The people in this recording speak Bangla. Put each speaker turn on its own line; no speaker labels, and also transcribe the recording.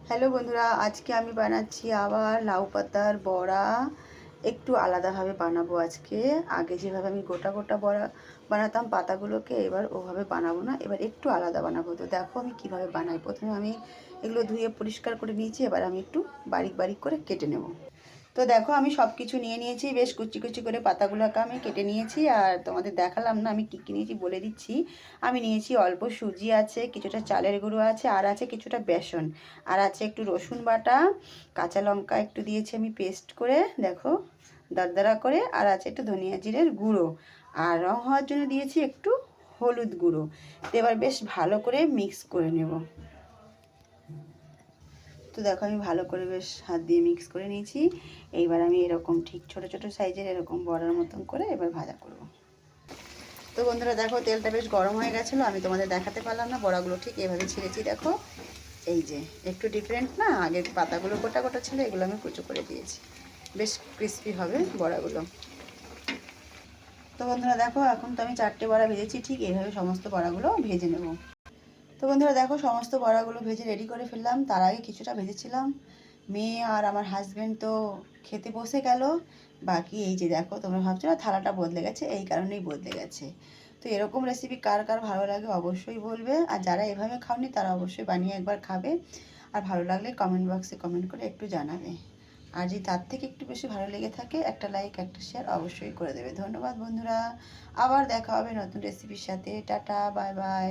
হ্যালো বন্ধুরা, আজকে আমি বানাচ্ছি আবার লাউ পাতার বড়া। একটু আলাদাভাবে বানাবো আজকে। আগে যেভাবে আমি গোটা গোটা বড়া বানাতাম পাতাগুলোকে, এবার ওভাবে বানাবো না, এবার একটু আলাদা বানাবো। তো দেখো আমি কিভাবে বানাই। প্রথমে আমি এগুলো ধুয়ে পরিষ্কার করে নিয়েছি, এবার আমি একটু বারিক বারিক করে কেটে নেব। তো দেখো আমি সব কিছু নিয়ে নিয়েছি, বেশ কুচি কুচি করে পাতাগুলোকে আমি কেটে নিয়েছি। আর তোমাদের দেখালাম না আমি কী কী নিয়েছি, বলে দিচ্ছি। আমি নিয়েছি অল্প সুজি আছে, কিছুটা চালের গুঁড়ো আছে, আর আছে কিছুটা বেসন, আর আছে একটু রসুন বাটা, কাঁচা লঙ্কা একটু দিয়েছি আমি পেস্ট করে, দেখো দরদরা করে, আর আছে একটু ধনিয়া জিরের গুঁড়ো, আর রং হওয়ার জন্য দিয়েছি একটু হলুদ গুঁড়ো। তো এবার বেশ ভালো করে মিক্স করে নেব। তো দেখো আমি ভালো করে বেশ হাত দিয়ে মিক্স করে নিয়েছি। এইবার আমি এরকম ঠিক ছোট ছোট সাইজের এরকম বড়ার মতন করে এবার ভাজা করব। তো বন্ধুরা দেখো তেলটা বেশ গরম হয়ে গেছিলো, আমি তোমাদের দেখাতে পারলাম না, বড়াগুলো ঠিক এভাবে ছিঁড়েছি। দেখো এই যে একটু ডিফারেন্ট না, আগের পাতাগুলো গোটা গোটা ছিল, এগুলো আমি কুচো করে দিয়েছি। বেশ ক্রিস্পি হবে বড়াগুলো। তো বন্ধুরা দেখো এখন তো আমি 4টে বড়া ভেজেছি, ঠিক এইভাবে সমস্ত বড়াগুলো ভেজে নেব। তো বন্ধুরা দেখো সমস্ত বড়াগুলো ভেজে রেডি করে ফেললাম। তার আগে কিছুটা ভেজেছিলাম, মেয়ে আর আমার হাজব্যান্ড তো খেতে বসে গেল। বাকি এই যে দেখো, তোমরা ভাবছো না থালাটা বদলে গেছে, এই কারণেই বদলে গেছে। তো এরকম রেসিপি কার কার ভালো লাগে অবশ্যই বলবে, আর যারা এভাবে খাওনি তারা অবশ্যই বানিয়ে একবার খাবে। আর ভালো লাগলে কমেন্ট বক্সে কমেন্ট করে একটু জানাবে। আর যদি তার থেকে একটু বেশি ভালো লেগে থাকে একটা লাইক একটা শেয়ার অবশ্যই করে দেবে। ধন্যবাদ বন্ধুরা, আবার দেখা হবে নতুন রেসিপির সাথে। Tata, bye bye.